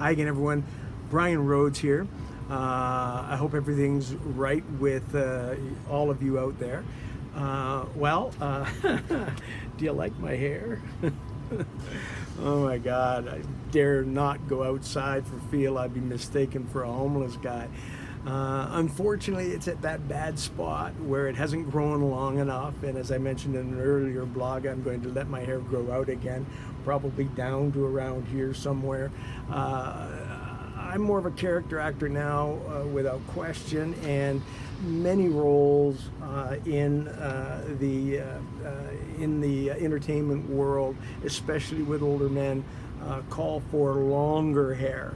Hi again, everyone. Brian Rhodes here. I hope everything's right with all of you out there. Do you like my hair? Oh my God, I dare not go outside for fear I'd be mistaken for a homeless guy. Unfortunately, it's at that bad spot where it hasn't grown long enough, and as I mentioned in an earlier blog, I'm going to let my hair grow out again, probably down to around here somewhere. I'm more of a character actor now, without question, and many roles in the entertainment world, especially with older men, call for longer hair.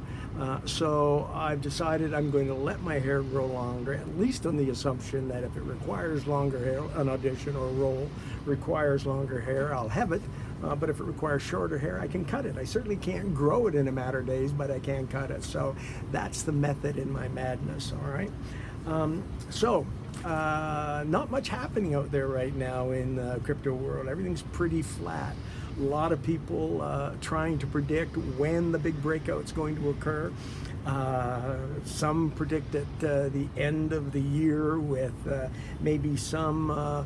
So I've decided I'm going to let my hair grow longer, at least on the assumption that if it requires longer hair, an audition or a role requires longer hair, I'll have it. But if it requires shorter hair, I can cut it. I certainly can't grow it in a matter of days, but I can cut it. So that's the method in my madness, all right? Not much happening out there right now in the crypto world. Everything's pretty flat. A lot of people trying to predict when the big breakout's going to occur. Some predict at the end of the year with maybe some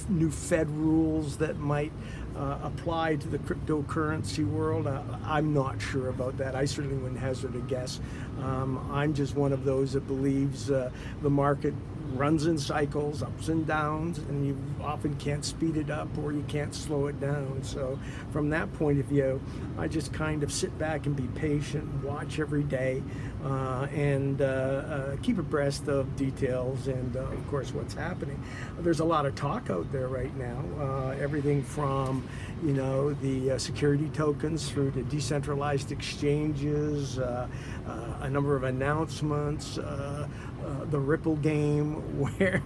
new Fed rules that might apply to the cryptocurrency world. I'm not sure about that. I certainly wouldn't hazard a guess. I'm just one of those that believes the market runs in cycles, ups and downs, and you often can't speed it up or you can't slow it down. So from that point of view, I just kind of sit back and be patient, watch every day, and keep abreast of details and of course what's happening. There's a lot of talk out there right now, everything from the security tokens through to decentralized exchanges, a number of announcements, the Ripple game where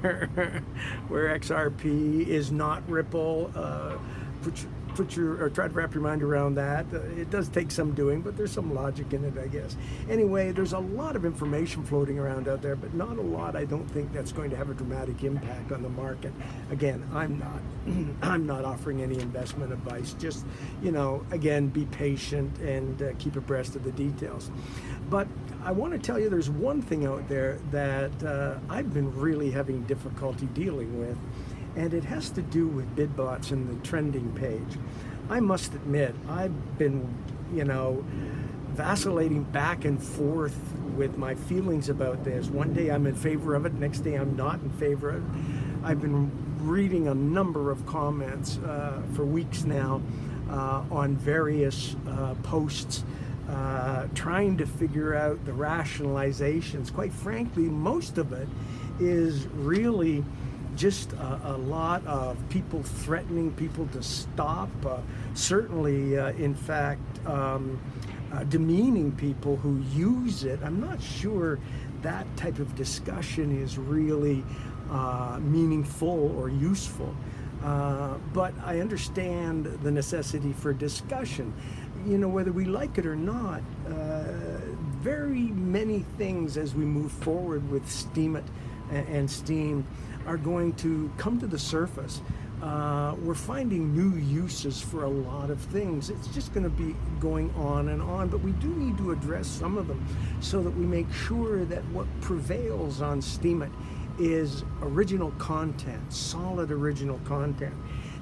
XRP is not Ripple. Try to wrap your mind around that. It does take some doing, but there's some logic in it, I guess. Anyway, there's a lot of information floating around out there, but not a lot. I don't think that's going to have a dramatic impact on the market. Again, I'm not offering any investment advice. Just, again, be patient and keep abreast of the details. But I want to tell you there's one thing out there that I've been really having difficulty dealing with, and it has to do with BidBots and the trending page. I must admit, I've been, vacillating back and forth with my feelings about this. One day I'm in favor of it, next day I'm not in favor of it. I've been reading a number of comments for weeks now on various posts, trying to figure out the rationalizations. Quite frankly, most of it is really just a lot of people threatening people to stop, certainly, in fact, demeaning people who use it. I'm not sure that type of discussion is really meaningful or useful, but I understand the necessity for discussion. Whether we like it or not, very many things as we move forward with Steemit and Steem are going to come to the surface. We're finding new uses for a lot of things. It's just going to be going on and on, but we do need to address some of them so that we make sure that what prevails on Steemit is original content, solid original content.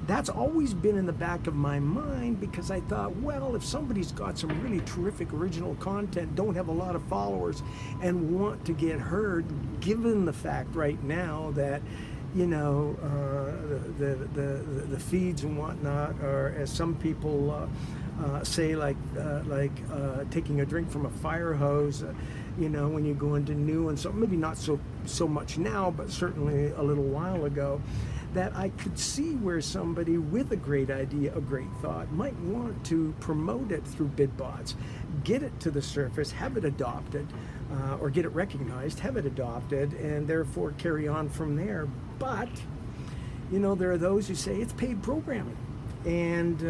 That's always been in the back of my mind because I thought, well, if somebody's got some really terrific original content, don't have a lot of followers, and want to get heard, given the fact right now that the feeds and whatnot are, as some people say, like taking a drink from a fire hose. When you go into new and so maybe not so much now, but certainly a little while ago, that I could see where somebody with a great idea, a great thought, might want to promote it through BidBots, get it to the surface, have it adopted, or get it recognized, have it adopted, and therefore carry on from there. But, there are those who say it's paid programming. And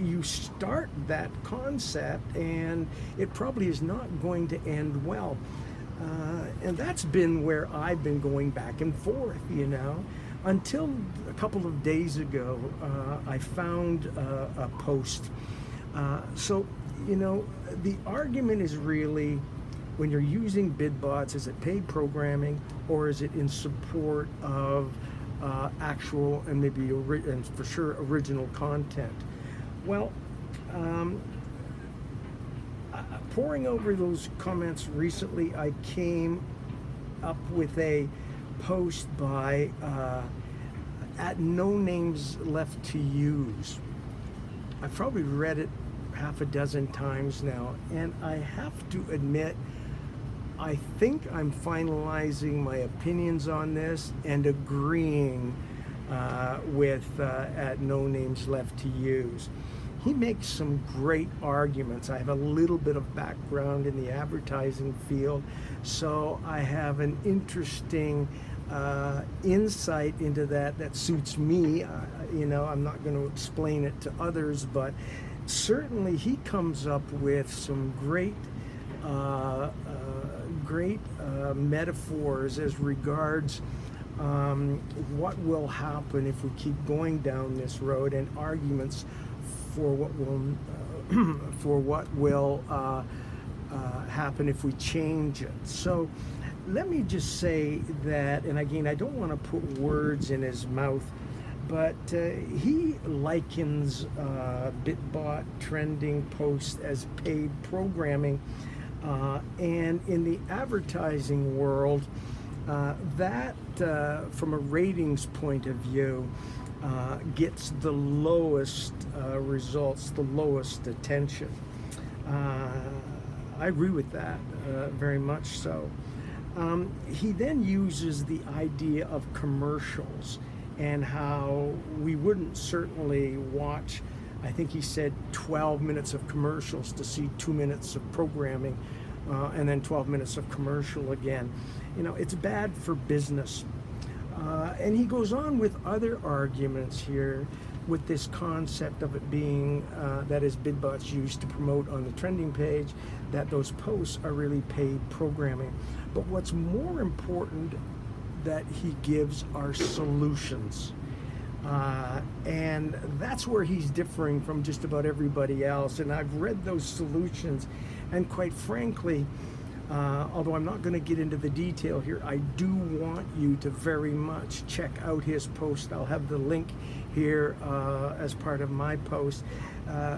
you start that concept, and it probably is not going to end well. And that's been where I've been going back and forth, until a couple of days ago, I found a post. So you know, the argument is really, when you're using bid bots, is it paid programming or is it in support of actual and maybe and for sure original content? Well, poring over those comments recently, I came up with a post by at No Names Left to Use. I've probably read it half a dozen times now, and I have to admit, I think I'm finalizing my opinions on this and agreeing with at No Names Left to Use. He makes some great arguments. I have a little bit of background in the advertising field, so I have an interesting insight into that suits me. You know, I'm not going to explain it to others, but certainly he comes up with some great metaphors as regards what will happen if we keep going down this road, and arguments for what will happen if we change it. So let me just say that, and again, I don't want to put words in his mouth, but he likens BitBot trending posts as paid programming, and in the advertising world, that from a ratings point of view gets the lowest results, the lowest attention. I agree with that very much so. He then uses the idea of commercials and how we wouldn't certainly watch, I think he said 12 minutes of commercials to see 2 minutes of programming, and then 12 minutes of commercial again. You know, it's bad for business. And he goes on with other arguments here with this concept of it being, that is BidBot's used to promote on the trending page, that those posts are really paid programming. But what's more important that he gives are solutions. And that's where he's differing from just about everybody else. And I've read those solutions, and quite frankly, although I'm not going to get into the detail here, I do want you to very much check out his post. I'll have the link here as part of my post,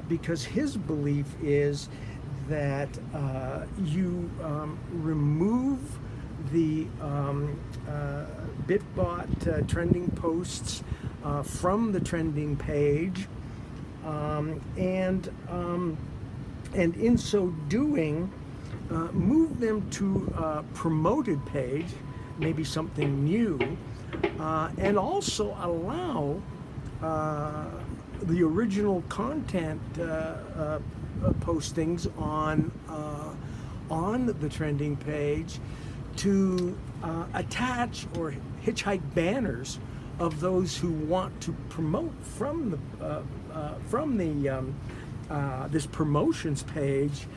because his belief is that you remove the BitBot trending posts from the trending page, and in so doing, move them to a promoted page, maybe something new, and also allow the original content postings on the trending page to attach or hitchhike banners of those who want to promote from the this promotions page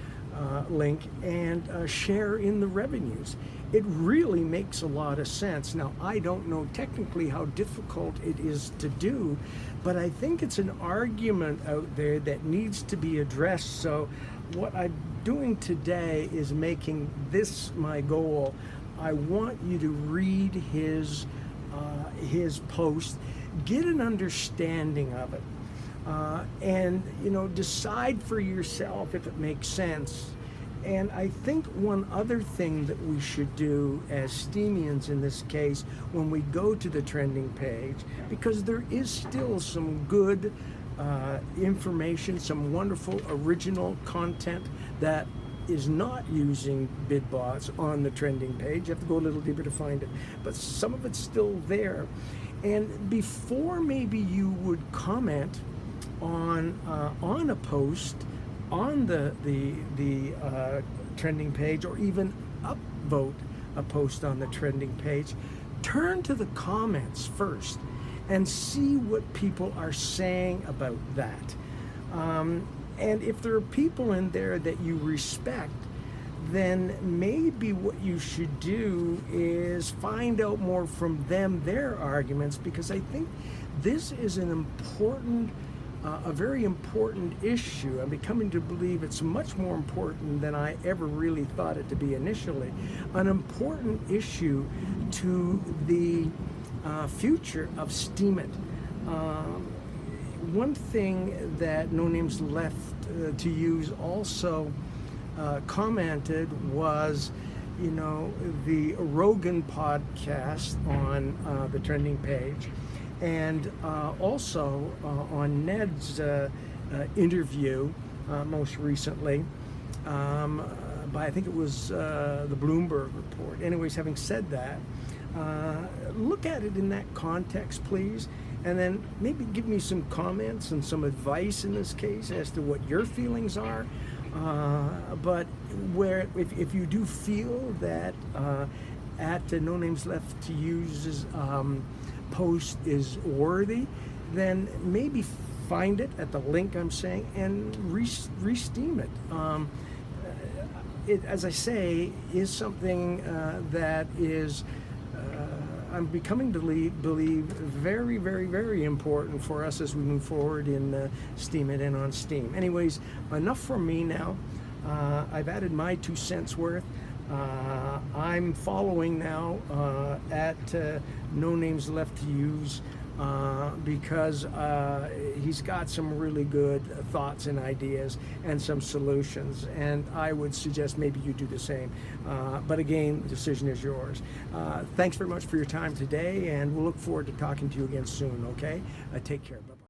link, and share in the revenues. It really makes a lot of sense. Now, I don't know technically how difficult it is to do, but I think it's an argument out there that needs to be addressed. So what I'm doing today is making this my goal. I want you to read his post, get an understanding of it, and decide for yourself if it makes sense. And I think one other thing that we should do as Steemians in this case, when we go to the trending page, because there is still some good information, some wonderful original content that is not using BidBots on the trending page. You have to go a little deeper to find it, but some of it's still there. And before maybe you would comment on a post on the trending page, or even upvote a post on the trending page, turn to the comments first and see what people are saying about that. And if there are people in there that you respect, then maybe what you should do is find out more from them, their arguments, because I think this is an important a very important issue. I'm becoming to believe it's much more important than I ever really thought it to be initially. An important issue to the future of Steemit. One thing that No Names Left to Use also commented was, you know, the Rogan podcast on the trending page, and also on Ned's interview most recently by, I think it was the Bloomberg report. Anyways, having said that, look at it in that context, please, and then maybe give me some comments and some advice in this case as to what your feelings are. But where, if you do feel that at No Names Left to Use's post is worthy, then maybe find it at the link I'm saying and re-steam it. It, as I say, is something that is I'm becoming to believe very, very, very important for us as we move forward in Steemit and on Steam. Anyways, enough from me now. I've added my 2 cents worth. I'm following now at No Names Left to Use because he's got some really good thoughts and ideas and some solutions, and I would suggest maybe you do the same. But again, the decision is yours. Thanks very much for your time today, and we'll look forward to talking to you again soon, okay? Take care. Bye.